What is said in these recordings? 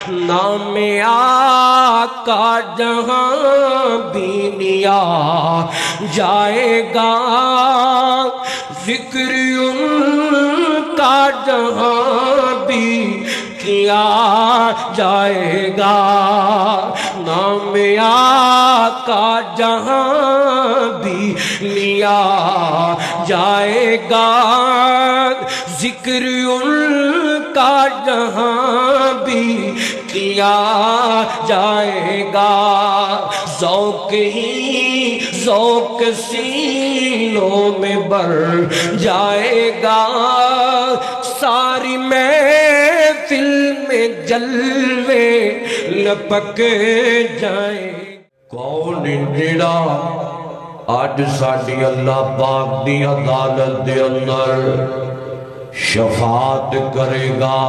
نام آقا جہاں بھی لیا جائے گا، ذکر ان کا جہاں بھی کیا جائے گا۔ نام آقا جہاں بھی لیا جائے گا، ذکر ان کا جہاں بھی کیا جائے گا۔ ذوق ہی ذوق سینوں میں بڑھ جائے گا، ساری محفل میں جلوے لپک جائیں۔ کون جڑا آج ساڈی اللہ پاک دی عدالت دے اندر شفاعت کرے گا؟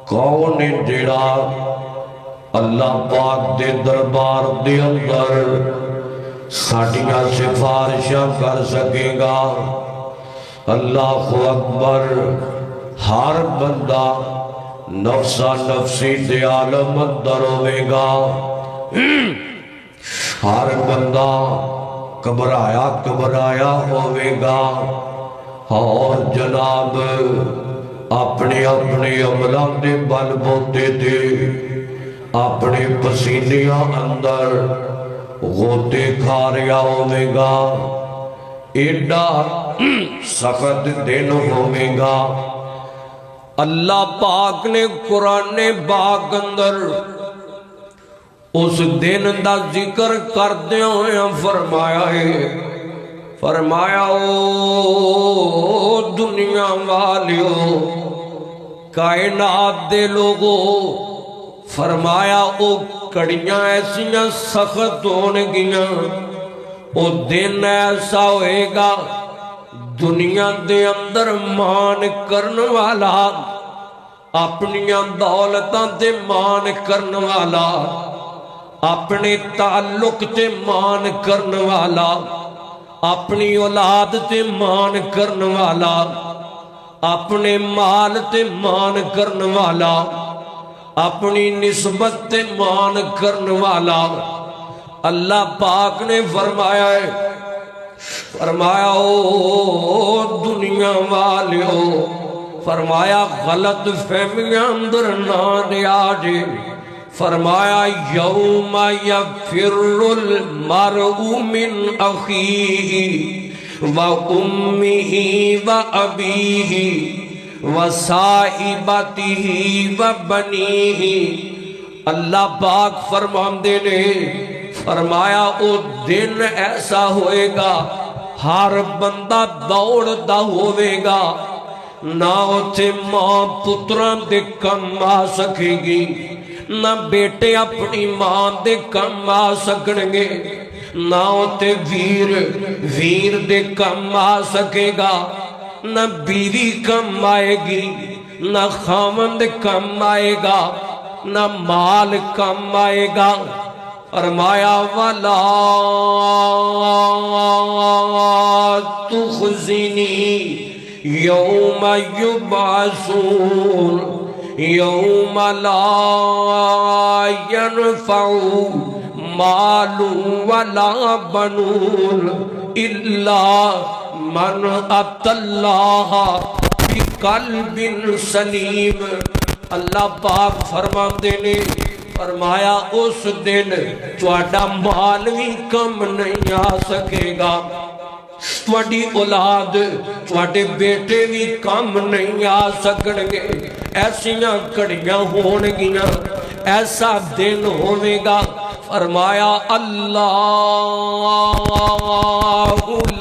کون جڑا اللہ پاک دے دربار دے اندر ساڈیاں سفارشاں کر سکے گا؟ اللہ اکبر۔ ہر بندہ نفسا نفسی دے عالم اندر ہوئے گا، ہر بندہ گھبرایا ہوئے گا، اور جناب اپنے عملاں دے بل بوتے دے اپنے پسینیاں اندر غوطے کھا رہا ہوئے گا۔ ایڈا سخت دن ہوئے گا۔ اللہ پاک نے قرآن پاک اندر اس دن دا ذکر کردے ہوئے فرمایا ہے، فرمایا او دنیا والیو، کائنات دے لوگو، فرمایا او کڑیاں ایسیاں سخت ہونگیاں، او دن ایسا ہوئے گا دنیا دے اندر مان کرن والا، اپنیاں دولتاں دے مان کرن والا، اپنے تعلق تے مان کرن والا، اپنی اولاد تے مان کرن والا، اپنے مال تے مان کرن والا، اپنی نسبت تے مان کرن والا، اللہ پاک نے فرمایا ہے، فرمایا او دنیا والیو، فرمایا غلط فہمیاں اندر نہ لیا جے، فرمایا یوم یفر المرء من اخیہ و امہ و ابیہ و صاحبتہ و بنیہ۔ اللہ پاک فرماندے نے فرمایا او دن ایسا ہوئے گا ہر بندہ دوڑدا ہوئے گا، نہ اتے ماں پتران دے کم آ سکے گی، نہ بیٹے اپنی ماں دے کم آ سکنگے، نہ اتے ویر دے کم آ سکے گا، نہ بیوی کم آئے گی، نہ خامند کم آئے گا، نہ مال کم آئے گا۔ فرمایا وَلَا تُخْزِنِي یوم یبعثون یوم لا ینفع مال ولا بنون الا من اتی اللہ بقلب سلیم۔ اللہ پاک فرماندے نے فرمایا اس دن تہاڈا مال بھی کم نہیں آ سکے گا، تہاڈی اولاد تہاڈے بیٹے بھی کم نہیں آ سکنگے، ایسیاں کڑیاں ہونگیاں، ایسا دن ہوئے گا۔ فرمایا اللہ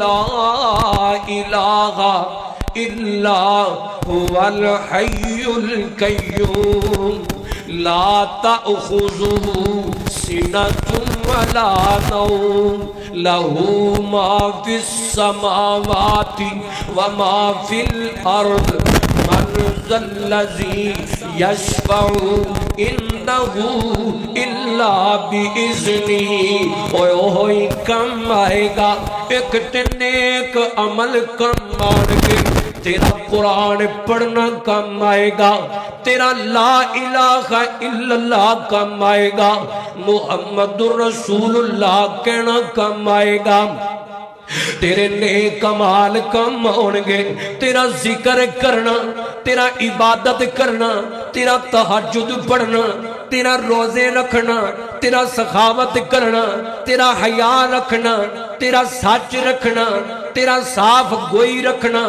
لا الہ الا هو الحی القیوم لا تأخذه سنة ولا نوم له ما في السماوات وما في الأرض من ذا الذي يشفع عنده إلا بإذنه۔ اوہ کم آئے گا، ایک نیک عمل کم آنگے، تیرا قرآن پڑھنا کام آئے گا، تیرا لا الہ الا اللہ کام آئے گا، محمد رسول اللہ کہنا کام آئے گا، تیرے نیک اعمال کم ہونگے، تیرا ذکر کرنا، تیرا عبادت کرنا، تیرا تہجد پڑھنا، تیرا روزے رکھنا، تیرا سخاوت کرنا، تیرا حیا رکھنا، تیرا سچ رکھنا، تیرا صاف گوئی رکھنا،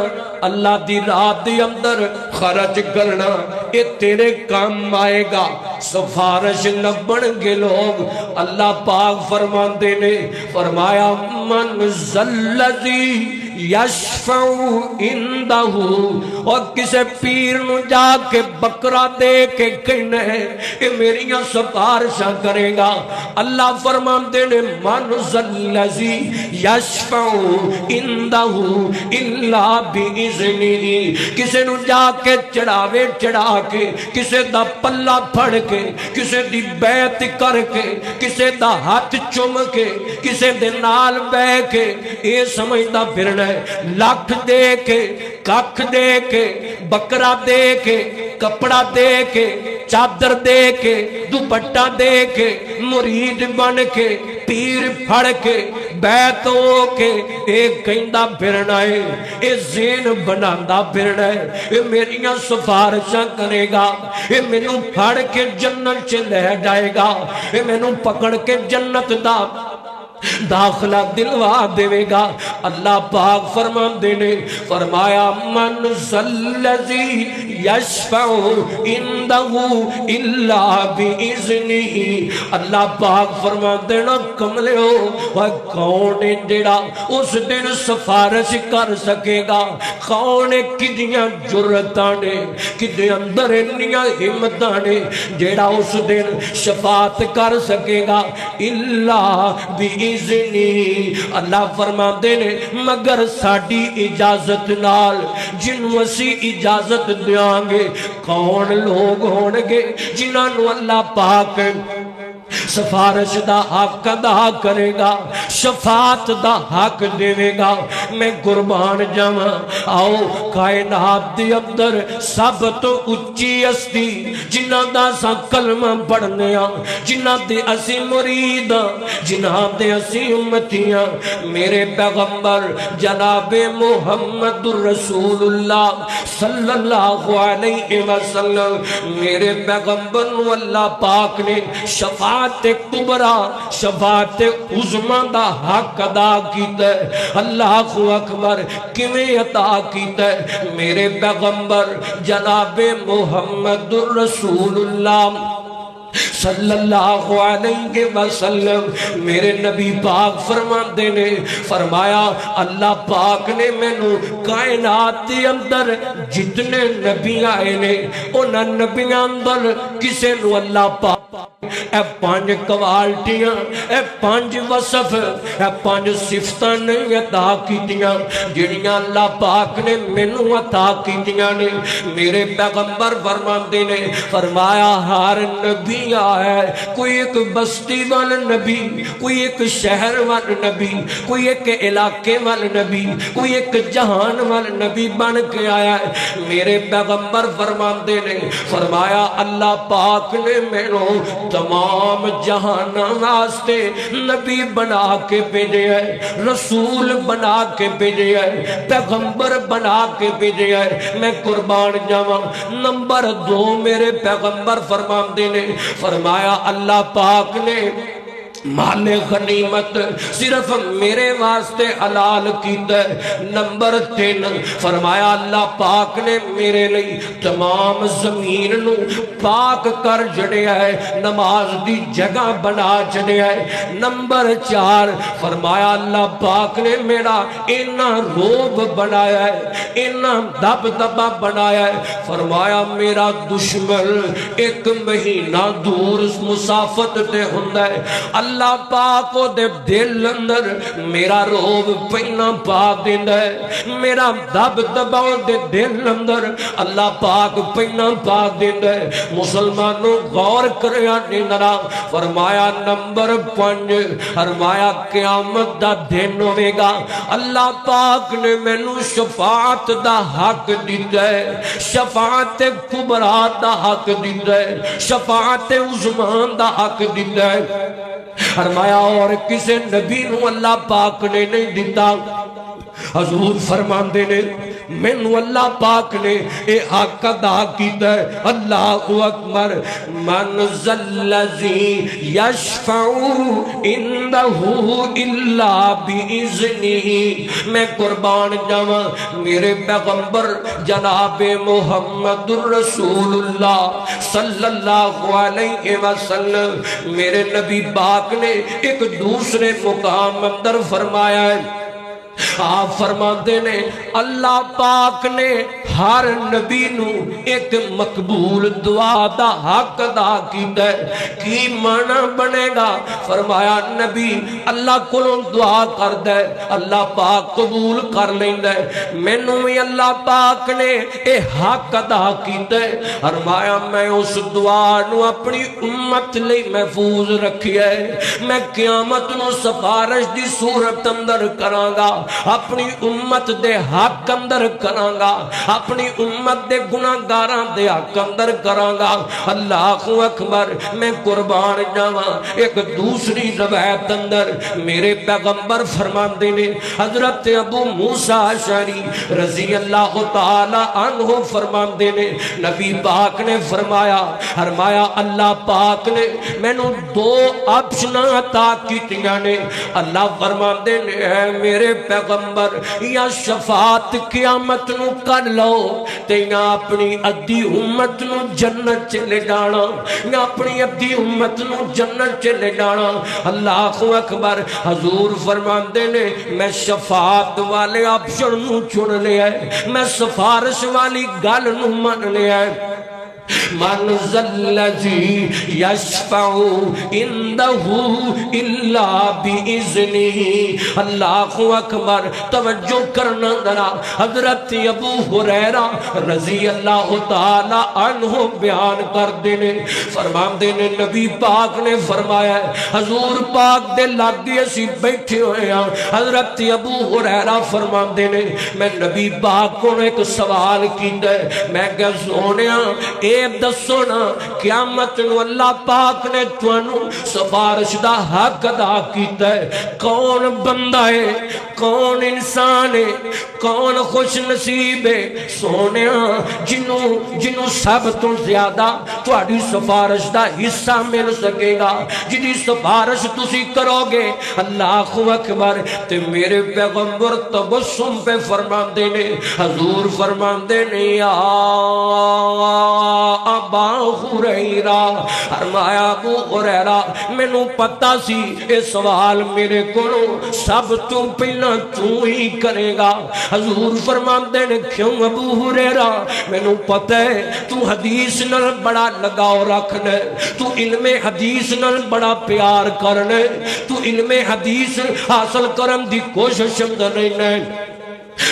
اللہ دی راہ دے اندر خرچ کرنا، یہ تیرے کام آئے گا۔ سفارش لبن گے لوگ، اللہ پاک فرماندے نے فرمایا من ذلذی یشفع عندہ، اور کسے پیر نو جا کے بکرا دے کے کہنا ہے کہ میریاں سفارشاں کرے گا، اللہ فرماندے نے من ذلذی یشفع عندہ الا باذنہ، کسے نو جا کے چڑھاوے چڑھا کے، کسے دا پلہ پھڑ کے، کسے دی بیعت کر کے، کسے دا ہاتھ چوم کے، کسے دے نال بے کے، یہ سمجھدا پھرنا ہے لاکھ دے کے، ککھ دے کے، بکرا دے کے، کپڑا دے کے، چادر دے کے، دوپٹہ دے کے، مرید بن کے، پیر پھڑ کے، بیعت ہو کے، ایک کہندہ پھرنا ہے، اے ذہن بناندہ پھرنا ہے، اے میریاں سفارشاں کرے گا، اے میں نو پھڑ کے جنت چ لے جائے گا، اے میں نو پکڑ کے جنت دا داخلہ دلوا دے گا۔ اللہ پاک فرماندے نے فرمایا من ذلذی یشفع عندہ الا باذنہ، اللہ پاک فرماندے نا کملے ہو کون ہے جڑا اس دن سفارش کر سکے گا، کون ہے کدیاں جرتاں نے، کدے اندر انیاں ہمتاں نے جڑا اس دن شفاعت کر سکے گا، الا باذنہ، اللہ فرماندے نے مگر ساڈی اجازت نال، جنوں اسی اجازت دیاں گے۔ کون لوگ ہونگے جنہاں نو اللہ پاک سفارش دا حق ادا کرے گا، شفاعت دا حق دے گا۔ میں قربان جاواں، آؤ کائنات دے اندر سب تو اچھی ہستی جنہاں دا سا کلمہ پڑھنے ہاں، جنہاں دے اسی مرید ہاں، جنہاں دے اسی امتیاں، میرے پیغمبر جناب محمد رسول اللہ صلی اللہ علیہ وسلم، میرے پیغمبر نو اللہ پاک نے شفاعت کبرا، شفاعت عظمہ دا حق ادا کیتا ہے۔ اللہ اکبر، کیویں عطا کیتا ہے؟ میرے پیغمبر جناب محمد رسول اللہ صلی اللہ علیہ وسلم، میرے نبی پاک فرماندے نے فرمایا اللہ پاک نے مینوں کائنات دے اندر جتنے نبی آئے نے انہاں نبیاں اندر کسے نو اللہ پاک اے پانچ کوالٹیاں، اے پانچ وصف، اے پانچ صفتاں نہیں عطا کیتیاں جڑیاں اللہ پاک نے مینوں عطا کیتیاں نے۔ میرے پیغمبر فرماندے نے فرمایا ہر نبی ہے، کوئی ایک بستی وال نبی، کوئی ایک شہر وال نبی، کوئی ایک علاقے وال نبی، کوئی ایک جہان وال نبی بن کے آیا ہے۔ میرے پیغمبر فرماندے نے فرمایا اللہ پاک نے مینوں تمام جہان واسطے نبی بنا کے بھیجے ہے، رسول بنا کے بھیجے ہے، پیغمبر بنا کے بھیجے ہے۔ میں قربان جاواں، نمبر 2 میرے پیغمبر فرماندے نے فرمایا اللہ پاک نے مال غنیمت صرف میرے واسطے حلال کیتا ہے۔ نمبر 3 فرمایا اللہ پاک نے میرے لئی تمام زمین نو پاک کر جڑیا ہے، نماز دی جگہ بنا جڑیا ہے۔ نمبر 4 فرمایا اللہ پاک نے میرا اینا روب بنایا ہے، اینا دب دبا بنایا ہے۔ فرمایا میرا دشمن 1 مہینہ دور مسافت تے ہوندا ہے، اللہ پاک او دے دل اندر میرا روب پہنا پا دیندا ہے، میرا دب دباؤ دے دل اندر اللہ پاک پہنا پا دیندا ہے۔ مسلمانوں غور کریا نظرا، فرمایا نمبر 5، فرمایا قیامت دا دن ہوے گا، اللہ پاک نے مینوں شفاعت دا حق دیتا ہے، شفاعت کبریٰ دا حق دیتا ہے، شفاعت عظمیٰ دا حق دیتا ہے۔ فرمایا اور کسے نبی نو اللہ پاک نے نہیں دیتا۔ حضور فرماندے نے مینوں اللہ پاک نے اے حق ادا کیتا ہے۔ اللہ اکبر، من ذلذی یشفع عندہ الا باذنہ۔ میں قربان جاواں میرے پیغمبر جناب محمد الرسول اللہ صلی اللہ علیہ وسلم، میرے نبی پاک نے ایک دوسرے مقام اندر فرمایا ہے، آپ فرماتے نے اللہ پاک نے ہر نبی نو ایک مقبول دعا دا حق ادا کیتا ہے۔ کی معنی بنے گا؟ فرمایا نبی اللہ کو دعا کر دے، اللہ پاک قبول کر لیندا ہے۔ مینوں بھی اللہ پاک نے اے حق ادا کیتا ہے، فرمایا میں اس دعا نو اپنی امت لئی محفوظ رکھیا ہے، میں قیامت نو سفارش دی صورت اندر کراں گا، اپنی امت دے حق اندر کرانگا، اپنی امت دے گناہگاراں دے حق اندر کرانگا۔ اللہ اکبر، میں قربان جاواں ایک دوسری روایت اندر میرے پیغمبر فرماندے نے، حضرت ابو موسیٰ اشعری رضی اللہ تعالی عنہ فرماندے نے، نبی پاک نے فرمایا اللہ پاک نے مینوں 2 آپشن عطا کیتیاں نے۔ اللہ فرماندے نے اے میرے پیغمبر، یا شفاعت قیامت نو کر لو تے یا اپنی ادھی امت نو جنت چلے جانا، یا اپنی ادھی امت نو جنت چلے جانا۔ اللہ اکبر، حضور فرماندے نے میں شفاعت والے آپشن نو چن لیا ہے، میں سفارش والی گل نو من لیا ہے۔ من ذلذی یشفع عندہ الا باذنہ۔ اللہ اکبر، توجہ کرنا ذرا، حضرت ابو ہریرہ رضی اللہ تعالی عنہ بیان کر دینے، فرماندے نے نبی پاک نے فرمایا ہے، حضور پاک دے لاگے اسی بیٹھے ہوئے ہیں، حضرت ابو ہریرہ فرماندے نے میں نبی پاک کو ایک سوال کیتا ہے، میں کہ سونیا اے دسو نا قیامت نو اللہ پاک نے تانوں سفارش دا حق ادا کیتا ہے، کون بندہ ہے، کون انسان ہے، کون خوش نصیب ہے سونیا جنوں سب تو زیادہ تہاڈی سفارش دا حصہ مل سکے گا، جدی سفارش تسی کرو گے۔ اللہ اکبر، تے میرے پیغمبر تبسم پہ فرماندے نے، حضور فرماندے نے یا ابا ہریرہ، فرمایا ابو ہریرہ مینوں پتہ سی اے سوال میرے کولوں سب تو پہلا تو ہی کرے گا۔ حضور فرماندے نے کیوں ابو ہریرہ؟ مینوں پتہ ہے تو حدیث نال بڑا لگاؤ رکھنا، تو علم حدیث نال بڑا پیار کرنا، تو علم حدیث حاصل کرن دی کوشش اندر رہنا ہے۔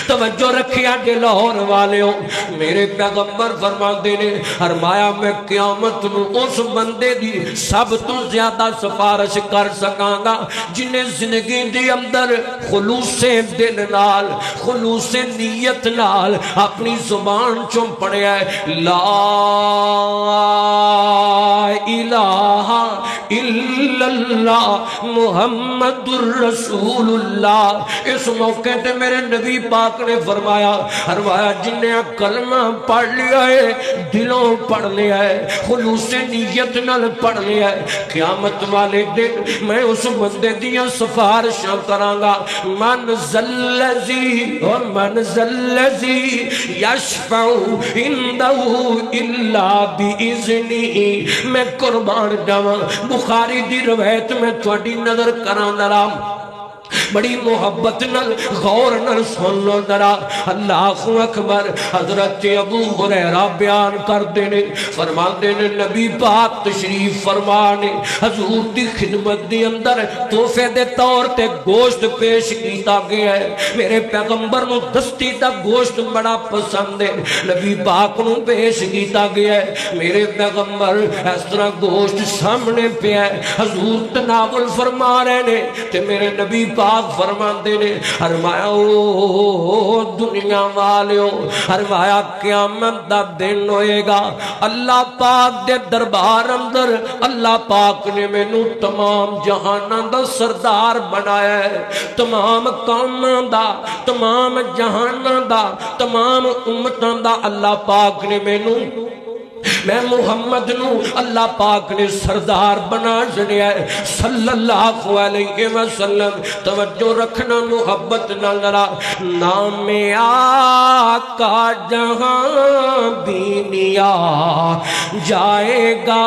توجہ رکھیا جے لاہور والےوں، میرے پیغمبر فرماندے نے فرمایا میں قیامت نو اس بندے دی سب تو زیادہ سفارش کر سکاں گا جنہیں زندگی دی اندر خلوص دل نال، خلوص نیت نال اپنی زبان چوں پڑھیا ہے لا الہ الا اللہ محمد الرسول اللہ۔ اس موقع تے میرے نبی پاک نے فرمایا جنہیں کلمہ پڑھ لیا ہے، دلوں پڑھ لیا ہے، خلوص نیت نال پڑھ لیا ہے، قیامت والے دن میں اس بندے دیاں سفارشاں کرانگا۔ من ذلذی اور من ذلذی یشفع عندہ الا باذنہ۔ میں قربان جاواں، بخاری دی روایت میں تھوڑی نظر کراں ذرا، بڑی محبت نل غور نل سن لو ذرا اللہ اکبر حضرت ابو ہریرہ بیان کر دینے فرما دینے نبی پاک تشریف فرمانے حضور دی خدمت دی اندر تحفے دے طور تے گوشت پیش کیتا گیا ہے میرے پیغمبر نو دستی دا گوشت بڑا پسند ہے نبی پاک نو پیش کیتا گیا ہے میرے پیغمبر اس طرح گوشت سامنے پہ ہے حضور تناول فرما رہے نے تے میرے نبی پاک فرما دینے فرمایا او دنیا والیو فرمایا قیامت دا دن ہوئے گا اللہ پاک دے دربار اندر اللہ پاک نے میں نو تمام جہاناں دا سردار بنایا ہے تمام قوماں دا تمام جہاناں دا تمام امتاں دا اللہ پاک نے میں محمد نو اللہ پاک نے سردار بنا جنیا ہے صلی اللہ علیہ وسلم توجہ رکھنا محبت نہ لڑا نام آقا جہاں بھی نیا جائے گا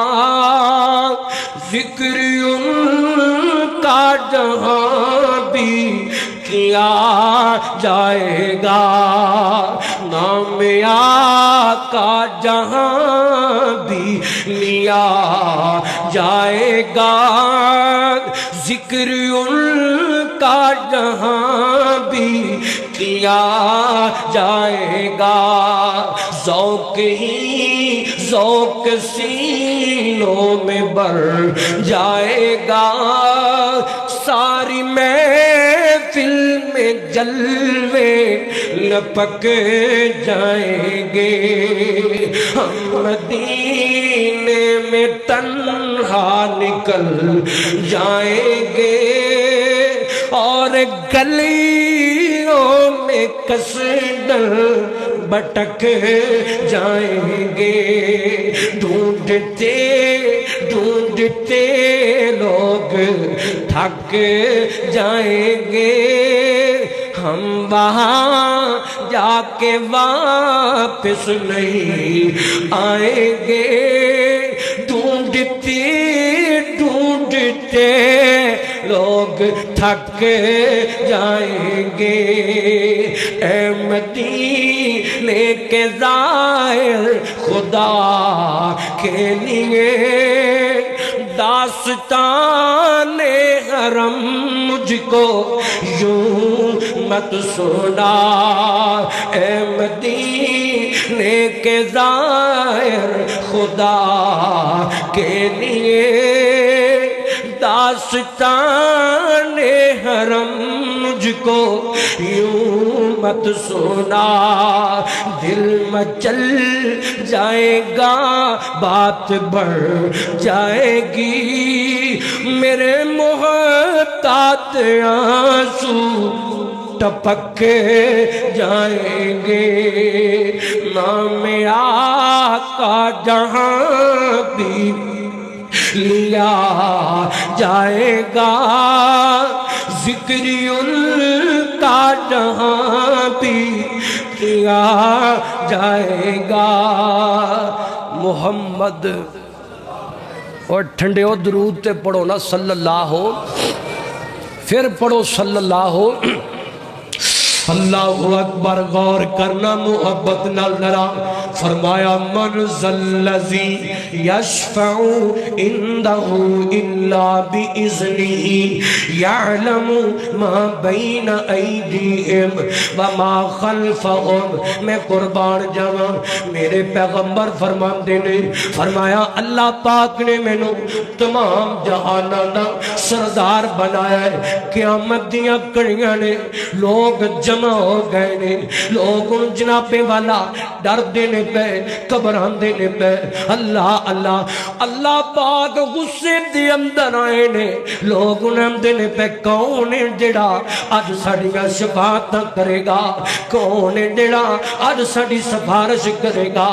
ذکر ان کا جہاں بھی کیا جائے گا نام آقا جہاں بھی لیا جائے گا ذکر ان کا جہاں بھی کیا جائے گا ذوق ہی ذوق سینوں میں بڑھ جائے گا ساری محفل میں جلوے لپک جائیں گے ہم مدینے میں تنہا نکل جائیں گے اور گلیوں میں کسڈر بٹک جائیں گے ڈھونڈتے ڈھونڈتے لوگ تھک جائیں گے ہم وہاں جا کے واپس نہیں آئیں گے ڈھونڈتے ڈھونڈتے لوگ تھک جائیں گے اے مدینے کے زائر خدا کے لیے داستان حرم مجھ کو یوں مت سنا اے مدینے کے زائر خدا کے لیے داستان حرم مجھ کو یوں مت سنا دل مچل جائے گا بات بڑھ جائے گی میرے محتاط آنسو ٹپک جائیں گے نام آقا جہاں بھی لیا جائے گا ذکر ان کا جہاں بھی کیا جائے گا محمد اور ٹھنڈے ہو درود تے پڑھو نا صلی اللہ ہو پھر پڑھو صلی اللہ ہو اللہ اکبر غور کرنا محبت نال ذرا فرمایا من ذلذی یشفع عنده الا باذنہ یعلم ما بین ایدیہم وما خلفہم میں قربان جاواں میرے پیغمبر فرماندے نے فرمایا اللہ پاک نے مینوں تمام جہاناں دا سردار بنایا ہے قیامت دیاں کڑیاں نے لوگ جمع ہو گئے نے لوگ ان جنابے والا ڈر دینے پہ قبران دینے پہ اللہ اللہ اللہ پاک غصے دے اندر آئے نے لوگ انہیں دینے پہ کون ہے جڑا آج ساڑھیاں شفاعت کرے گا کون ہے جڑا آج ساڑھی سفارش کرے گا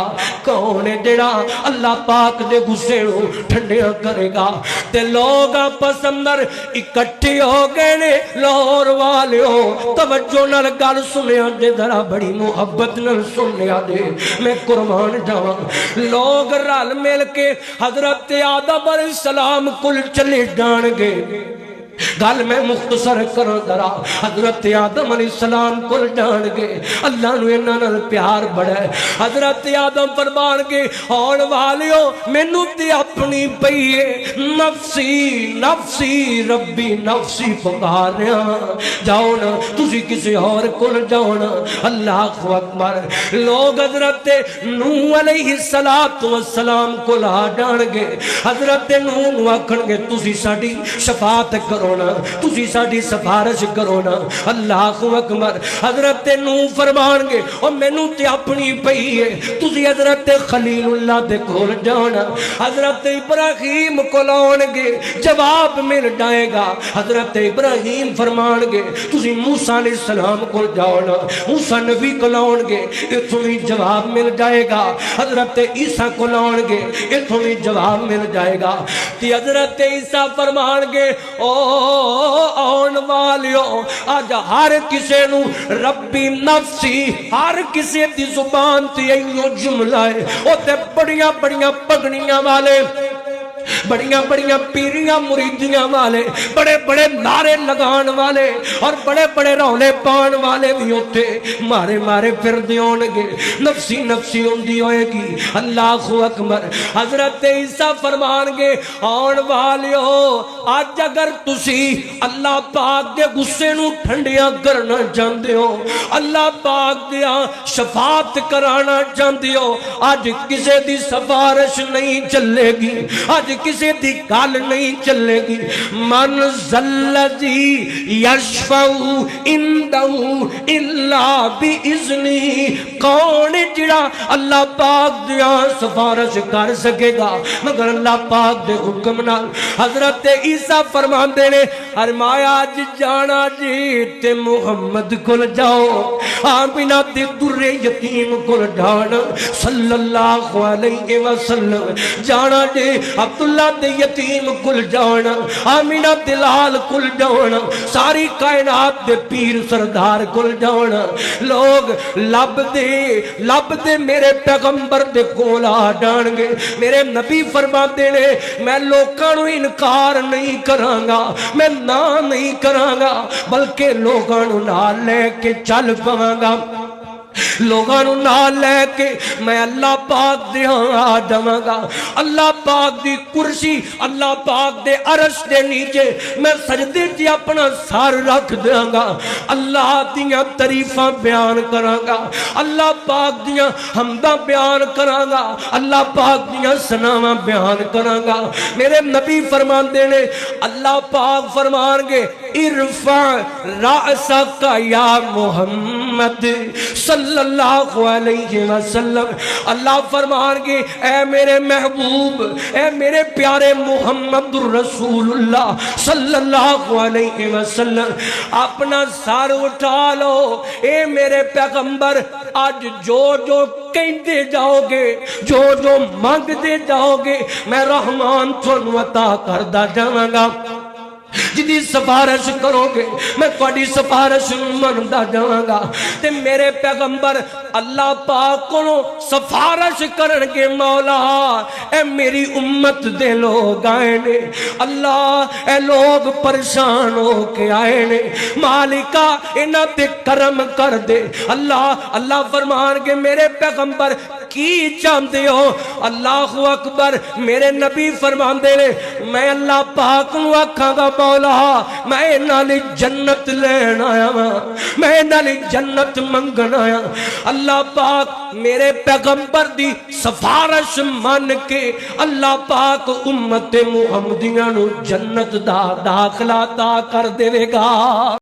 کون ہے جڑا اللہ پاک دے غصے ہو ٹھنڈیاں کرے گا تے لوگ آپس اندر اکٹھے ہو گئے نے لاہور والے ہو توجہ نہ گل سنیا دے ذرا بڑی محبت نال سنیا دے میں قربان جاواں لوگ رل مل کے حضرت آدم علیہ السلام کل چلے جان گے گل میں مختصر کروں ذرا حضرت آدم علیہ السلام کو جان گے اللہ نو انہاں نال پیار بڑا ہے حضرت آدم فرمان کے آن والیو مینوں تے اپنی پئی ہے نفسی نفسی ربی نفسی پکار رہا جاؤ نا تسی کسی اور کو جاؤ نا اللہ اکبر لوگ حضرت نوح علیہ السلام کو لا جان گے حضرت نوح نو آکھن گے تسی ساڈی شفاعت کرو نا تسی ساڈی سفارش کرو نا اللہ اکبر حضرت نوح فرمان گے او مینوں تے اپنی پئی ہے تسی حضرت خلیل اللہ دے کول جانا حضرت ابراہیم کو لاؤن گے جواب مل جائے گا حضرت ابراہیم فرمان گے تسی موسیٰ علیہ السلام کو جانا موسیٰ نبی کو لاؤن گے اتھوں بھی جواب مل جائے گا حضرت عیسیٰ کو لاؤن گے اتھوں بھی جواب مل جائے گا تی حضرت عیسیٰ فرمان گے او آن والیو آج ہر کسے نو ربی نفسی ہر کسے دی زبان تی ایو جملہ ہے او تے بڑیاں بڑیاں پگڑیاں والے بڑیاں بڑیاں پیریاں مریدیاں والے بڑے بڑے نعرے لگان والے اور بڑے بڑے رولے پان والے بھی ہوتے مارے مارے پھر دیون گے نفسی نفسی ہوندی ہوئے گی اللہ اکبر حضرت عیسیٰ فرمان گے آن والیو آج اگر تسی اللہ پاک دے غصے نو ٹھنڈیاں کرنا چاہندے ہو اللہ پاک دیا شفاعت کرانا چاہندے ہو آج کسے دی سفارش نہیں چلے گی آج کسی دی گال نہیں چلے گی من ذلذی یشفع عندہ الا باذنہ کون جڑا اللہ پاک دیا سفارش کر سکے گا مگر اللہ پاک دے حکم نال حضرت عیسیٰ فرماندے نے فرمایا اج جانا جی تے محمد کول جاؤ آمینہ تے در یتیم کول جانا صلی اللہ علیہ وسلم جانا جی عبداللہ دے یتیم کل جانا آمینہ دلال کل جانا ساری کائنات دے پیر سردار کل جانا لوگ لب دے میرے پیغمبر دے کولا جان گے میرے نبی فرما دینے میں لوکانو انکار نہیں کرانگا میں نا نہیں کرانگا بلکہ لوگانو نہ لے کے چل پاؤنگا لوگانو نہ لے کے میں اللہ پاک دے ہاں جاواں گا اللہ پاک دی کرسی اللہ پاک دے عرش دے نیچے میں سجدے جی اپنا سار رکھ دیاں گا اللہ دیاں تعریفاں بیان کراں گا اللہ پاک دیاں حمداں بیان کراں گا اللہ پاک دیاں ثناواں بیان کراں گا میرے نبی فرمان دینے اللہ پاک فرمان گے ارفع رأسک یا محمد صلی اللہ علیہ وسلم اللہ فرمان گے اے میرے محبوب اے میرے پیارے محمد رسول اللہ صلی اللہ علیہ وسلم اپنا سر اٹھا لو اے میرے پیغمبر آج جو جو کہندے جاؤ گے جو جو مانگ دے جاؤ گے میں رحمان تھانوں عطا کردا جاواں گا جدی سفارش کرو گے میں کوئی سفارش مندا جاواں گا تے میرے پیغمبر اللہ پاک کو سفارش کرن کے مولا اے میری امت دے لوگ آئے نے اللہ اے لوگ پریشان ہو کے آئے نے مالکہ انہاں تے کرم کر دے اللہ فرمان کے میرے پیغمبر کی چاہتے ہو اللہ اکبر میرے نبی فرمان دے لے میں اللہ پاک نو آکھاں گا مولا میں نالی جنت لین آیا میں نالی جنت منگن آیا اللہ پاک میرے پیغمبر دی سفارش مان کے اللہ پاک امت محمدیاں نو جنت دا داخلہ عطا کر دے گا